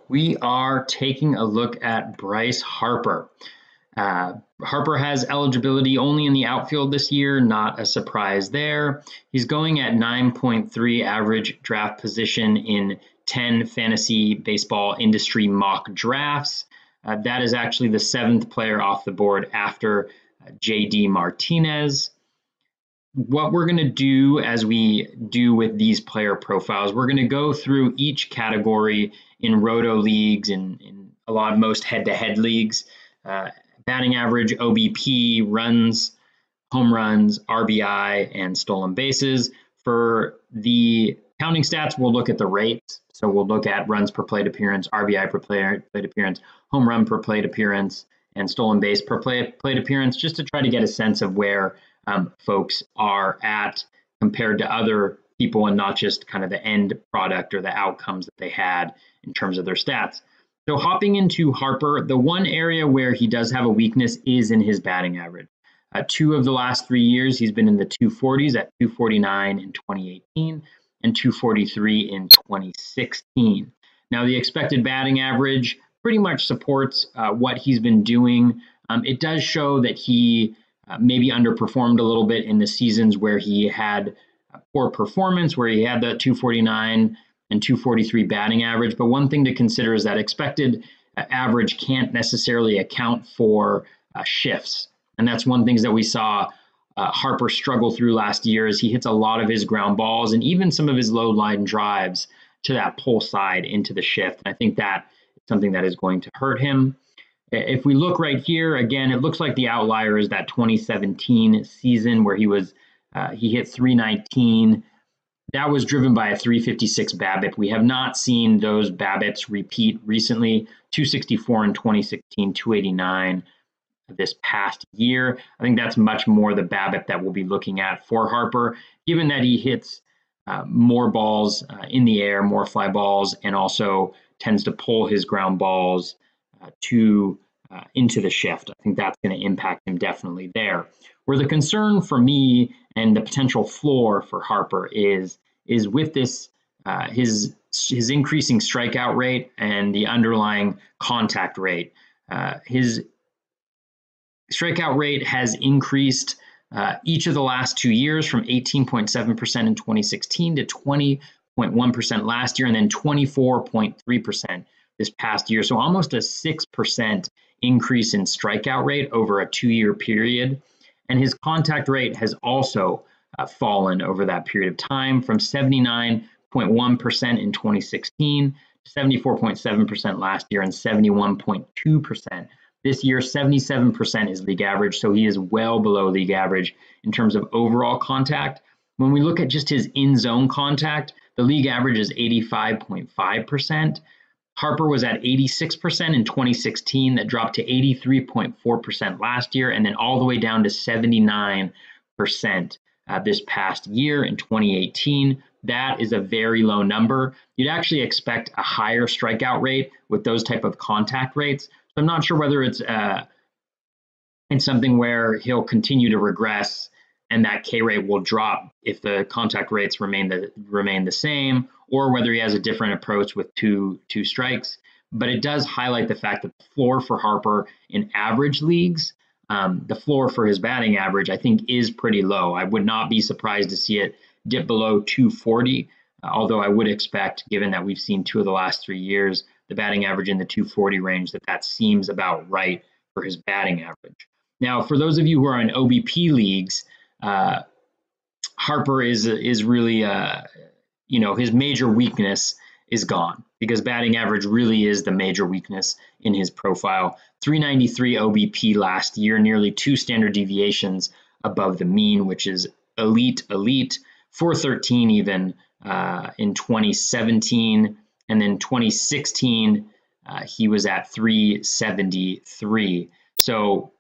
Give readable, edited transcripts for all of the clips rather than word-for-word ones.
We are taking a look at Bryce Harper. Harper has eligibility only in the outfield this year, not a surprise there. He's going at 9.3 average draft position in 10 fantasy baseball industry mock drafts. That is actually the seventh player off the board after J.D. Martinez. What we're going to do, as we do with these player profiles, we're going to go through each category in roto leagues and in most head-to-head leagues. Batting average, OBP, runs, home runs, RBI, and stolen bases. For the counting stats, we'll look at the rates. So we'll look at runs per plate appearance, RBI per plate appearance, home run per plate appearance, and stolen base per plate appearance, just to try to get a sense of where folks are at compared to other people and not just kind of the end product or the outcomes that they had in terms of their stats. So hopping into Harper, the one area where he does have a weakness is in his batting average. 2 of the last 3 years, he's been in the 240s at 249 in 2018 and 243 in 2016. Now, the expected batting average pretty much supports what he's been doing. It does show that he maybe underperformed a little bit in the seasons where he had poor performance, where he had that 249 and 243 batting average. But one thing to consider is that expected average can't necessarily account for shifts. And that's one thing that we saw Harper struggle through last year is he hits a lot of his ground balls and even some of his low line drives to that pull side into the shift. And I think that is something that is going to hurt him. If we look right here, again, it looks like the outlier is that 2017 season where he hit 319. That was driven by a 356 BABIP. We have not seen those BABIPs repeat recently. 264 in 2016, 289 this past year. I think that's much more the BABIP that we'll be looking at for Harper, given that he hits more balls in the air, more fly balls, and also tends to pull his ground balls into the shift. I think that's going to impact him definitely there. Where the concern for me and the potential floor for Harper is with this his increasing strikeout rate and the underlying contact rate. His strikeout rate has increased each of the last 2 years from 18.7% in 2016 to 20.1% last year, and then 24.3% this past year. So almost a 6% increase in strikeout rate over a 2-year period. And his contact rate has also fallen over that period of time from 79.1% in 2016 to 74.7% last year and 71.2% this year. 77% is league average, so he is well below league average in terms of overall contact. When we look at just his in-zone contact, the league average is 85.5%. Harper was at 86% in 2016. That dropped to 83.4% last year, and then all the way down to 79% this past year in 2018. That is a very low number. You'd actually expect a higher strikeout rate with those type of contact rates. So I'm not sure whether it's something where he'll continue to regress and that K rate will drop if the contact rates remain the same, or whether he has a different approach with two strikes. But it does highlight the fact that the floor for Harper in average leagues, the floor for his batting average, I think, is pretty low. I would not be surprised to see it dip below 240, although I would expect, given that we've seen 2 of the last 3 years, the batting average in the 240 range, that seems about right for his batting average. Now, for those of you who are in OBP leagues, Harper is really, his major weakness is gone because batting average really is the major weakness in his profile. 393 OBP last year, nearly 2 standard deviations above the mean, which is elite. 413 even in 2017, and then 2016 he was at 373. So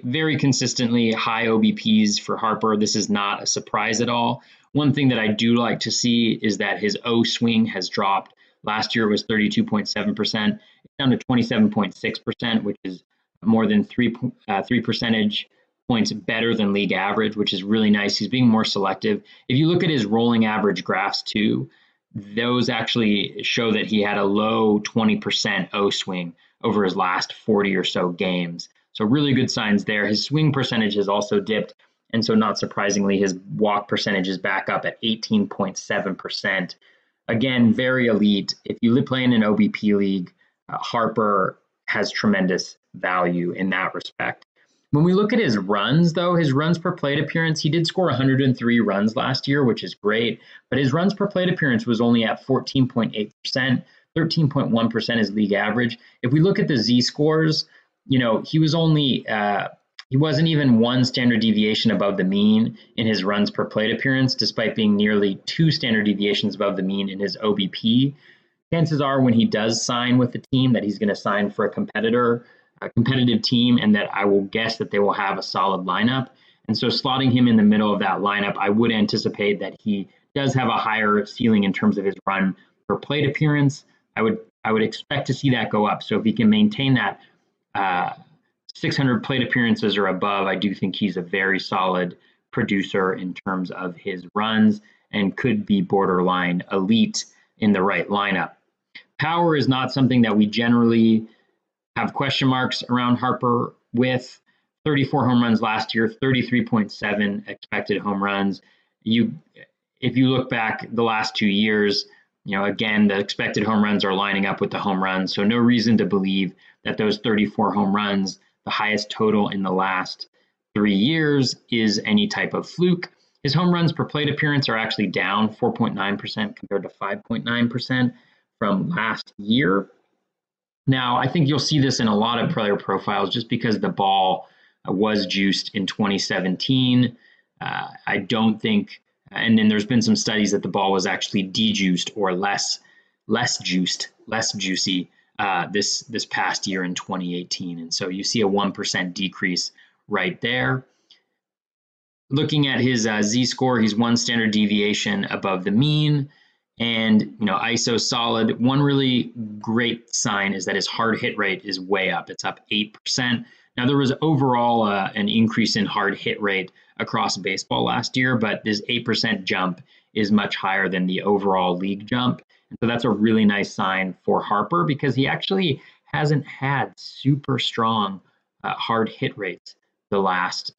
very consistently high OBPs for Harper. This is not a surprise at all. One thing that I do like to see is that his O swing has dropped. Last year it was 32.7%, down to 27.6%, which is more than 3 percentage points better than league average, which is really nice. He's being more selective. If you look at his rolling average graphs too, those actually show that he had a low 20% O swing over his last 40 or so games. So really good signs there. His swing percentage has also dipped. And so not surprisingly, his walk percentage is back up at 18.7%. Again, very elite. If you play in an OBP league, Harper has tremendous value in that respect. When we look at his runs, though, his runs per plate appearance, he did score 103 runs last year, which is great. But his runs per plate appearance was only at 14.8%, 13.1% is league average. If we look at the Z scores, he was only he wasn't even one standard deviation above the mean in his runs per plate appearance, despite being nearly 2 standard deviations above the mean in his OBP. Chances are when he does sign with the team that he's going to sign for a competitive team, and that I will guess that they will have a solid lineup. And so slotting him in the middle of that lineup, I would anticipate that he does have a higher ceiling in terms of his run per plate appearance. I would expect to see that go up. So if he can maintain that 600 plate appearances or above, I do think he's a very solid producer in terms of his runs and could be borderline elite in the right lineup. Power is not something that we generally have question marks around Harper with. 34 home runs last year, 33.7 expected home runs. If you look back the last 2 years, again, the expected home runs are lining up with the home runs. So no reason to believe that those 34 home runs, the highest total in the last 3 years, is any type of fluke. His home runs per plate appearance are actually down 4.9% compared to 5.9% from last year. Now, I think you'll see this in a lot of player profiles just because the ball was juiced in 2017. I don't think, and then there's been some studies that the ball was actually dejuiced or less juicy this past year in 2018. And so you see a 1% decrease right there. Looking at his Z-score, he's 1 standard deviation above the mean. And, ISO solid. One really great sign is that his hard hit rate is way up. It's up 8%. Now, there was overall an increase in hard hit rate across baseball last year, but this 8% jump is much higher than the overall league jump. And so that's a really nice sign for Harper because he actually hasn't had super strong hard hit rates the last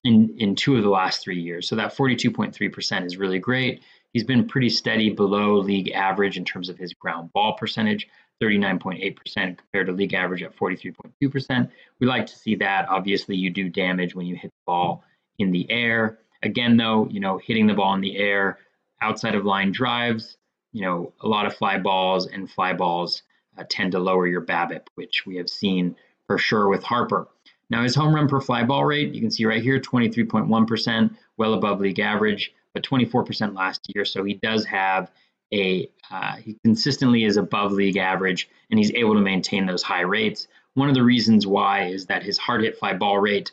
in 2 of the last 3 years. So that 42.3% is really great. He's been pretty steady below league average in terms of his ground ball percentage, 39.8% compared to league average at 43.2%. We like to see that. Obviously, you do damage when you hit the ball in the air. Again, though, hitting the ball in the air outside of line drives, a lot of fly balls tend to lower your BABIP, which we have seen for sure with Harper. Now, his home run per fly ball rate, you can see right here, 23.1%, well above league average, but 24% last year. So he does have he consistently is above league average, and he's able to maintain those high rates. One of the reasons why is that his hard hit fly ball rate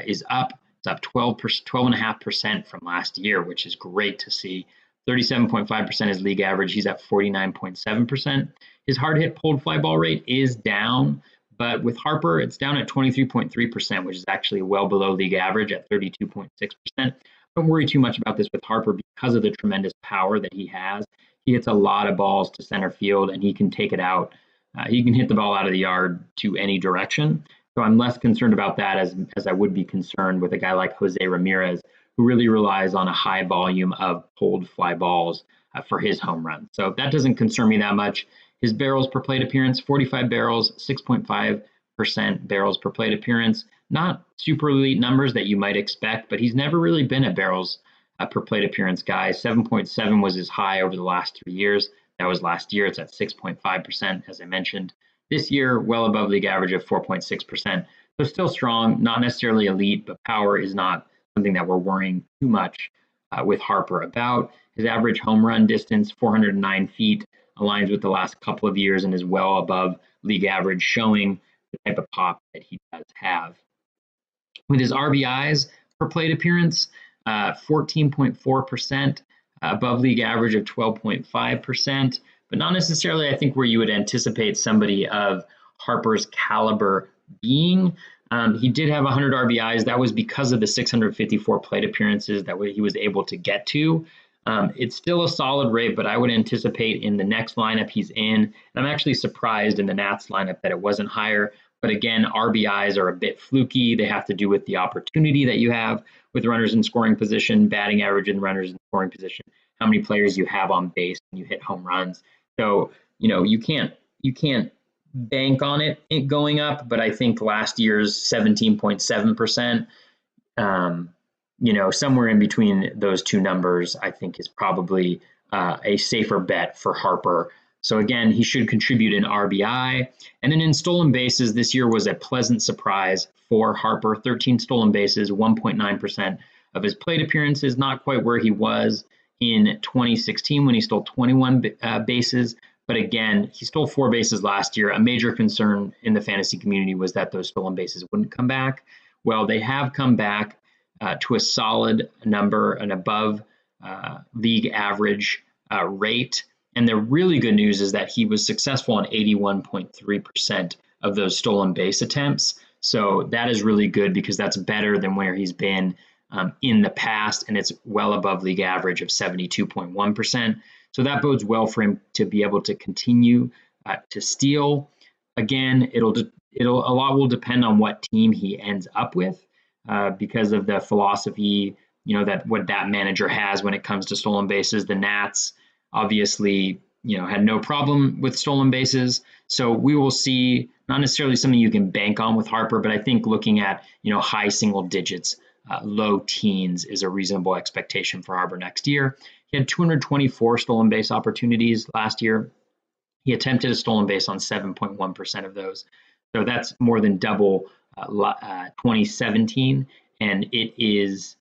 is up. It's up 12.5% from last year, which is great to see. 37.5% is league average. He's at 49.7%. His hard hit pulled fly ball rate is down, but with Harper, it's down at 23.3%, which is actually well below league average at 32.6%. Don't worry too much about this with Harper because of the tremendous power that he has. He hits a lot of balls to center field, and he can take it out. He can hit the ball out of the yard to any direction. So I'm less concerned about that as I would be concerned with a guy like Jose Ramirez, who really relies on a high volume of pulled fly balls for his home run. So that doesn't concern me that much. His barrels per plate appearance, 45 barrels, 6.5% barrels per plate appearance. Not super elite numbers that you might expect, but he's never really been a barrels per plate appearance guy. 7.7 was his high over the last 3 years. That was last year. It's at 6.5%, as I mentioned. This year, well above league average of 4.6%. So still strong, not necessarily elite, but power is not something that we're worrying too much with Harper about. His average home run distance, 409 feet, aligns with the last couple of years and is well above league average, showing the type of pop that he does have. With his RBIs per plate appearance, 14.4%, above league average of 12.5%, but not necessarily, I think, where you would anticipate somebody of Harper's caliber being. He did have 100 RBIs. That was because of the 654 plate appearances that he was able to get to. It's still a solid rate, but I would anticipate in the next lineup he's in, and I'm actually surprised in the Nats lineup that it wasn't higher. But again, RBIs are a bit fluky. They have to do with the opportunity that you have with runners in scoring position, batting average and runners in scoring position, how many players you have on base when you hit home runs. So, you can't bank on it going up, but I think last year's 17.7%, somewhere in between those two numbers, I think is probably a safer bet for Harper. So again, he should contribute in RBI. And then in stolen bases, this year was a pleasant surprise for Harper. 13 stolen bases, 1.9% of his plate appearances, not quite where he was in 2016 when he stole 21 bases. But again, he stole 4 bases last year. A major concern in the fantasy community was that those stolen bases wouldn't come back. Well, they have come back to a solid number, an above league average rate. And the really good news is that he was successful on 81.3% of those stolen base attempts. So that is really good because that's better than where he's been in the past, and it's well above league average of 72.1%. So that bodes well for him to be able to continue to steal. Again, a lot will depend on what team he ends up with because of the philosophy, that what that manager has when it comes to stolen bases. The Nats obviously, had no problem with stolen bases. So we will see, not necessarily something you can bank on with Harper, but I think looking at, high single digits, low teens is a reasonable expectation for Harper next year. He had 224 stolen base opportunities last year. He attempted a stolen base on 7.1% of those. So that's more than double 2017. And it is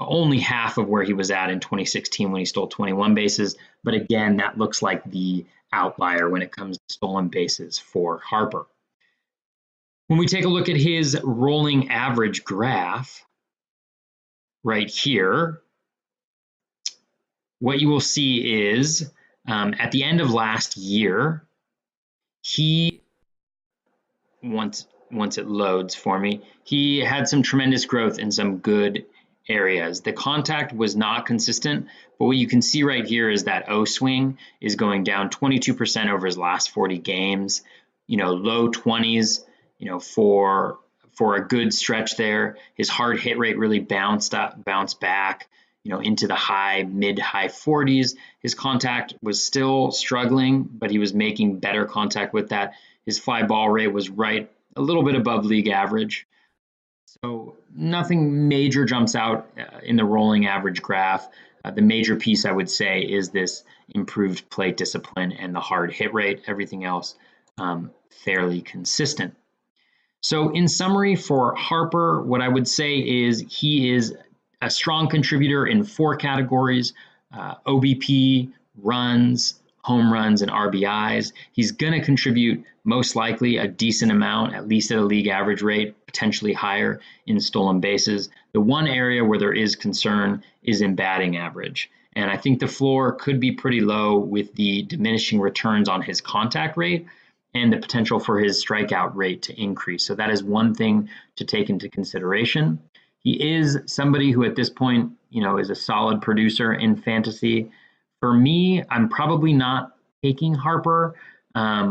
only half of where he was at in 2016 when he stole 21 bases. But again, that looks like the outlier when it comes to stolen bases for Harper. When we take a look at his rolling average graph right here, what you will see is at the end of last year, he, once it loads for me, he had some tremendous growth in some good areas. The contact was not consistent, but what you can see right here is that O swing is going down 22% over his last 40 games, low 20s, for a good stretch there. His hard hit rate really bounced back, into the mid-high 40s. His contact was still struggling, but he was making better contact with that. His fly ball rate was right a little bit above league average. So nothing major jumps out in the rolling average graph. The major piece I would say is this improved plate discipline and the hard hit rate. Everything else fairly consistent. So in summary for Harper, what I would say is he is a strong contributor in 4 categories: OBP, runs, home runs, and RBIs. He's going to contribute most likely a decent amount, at least at a league average rate, potentially higher in stolen bases. The one area where there is concern is in batting average. And I think the floor could be pretty low with the diminishing returns on his contact rate and the potential for his strikeout rate to increase. So that is one thing to take into consideration. He is somebody who at this point, is a solid producer in fantasy. For me, I'm probably not taking Harper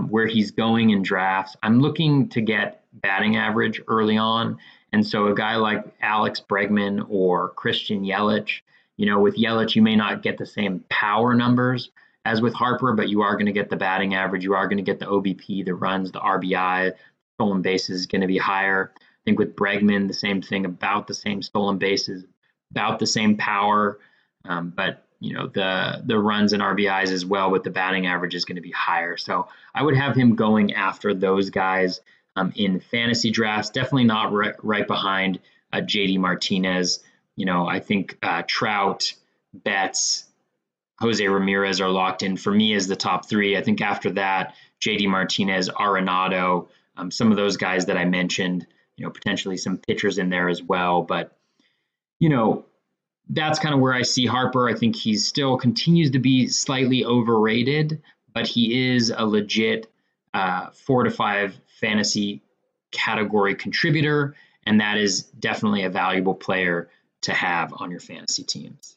where he's going in drafts. I'm looking to get batting average early on. And so a guy like Alex Bregman or Christian Yelich, with Yelich, you may not get the same power numbers as with Harper, but you are going to get the batting average. You are going to get the OBP, the runs, the RBI. Stolen bases is going to be higher. I think with Bregman, the same thing, about the same stolen bases, about the same power, but the runs and RBIs as well with the batting average is going to be higher. So I would have him going after those guys in fantasy drafts. Definitely not right behind JD Martinez. I think Trout, Betts, Jose Ramirez are locked in for me as the top 3. I think after that, JD Martinez, Arenado, some of those guys that I mentioned, potentially some pitchers in there as well. But, that's kind of where I see Harper. I think he still continues to be slightly overrated, but he is a legit 4 to 5 fantasy category contributor, and that is definitely a valuable player to have on your fantasy teams.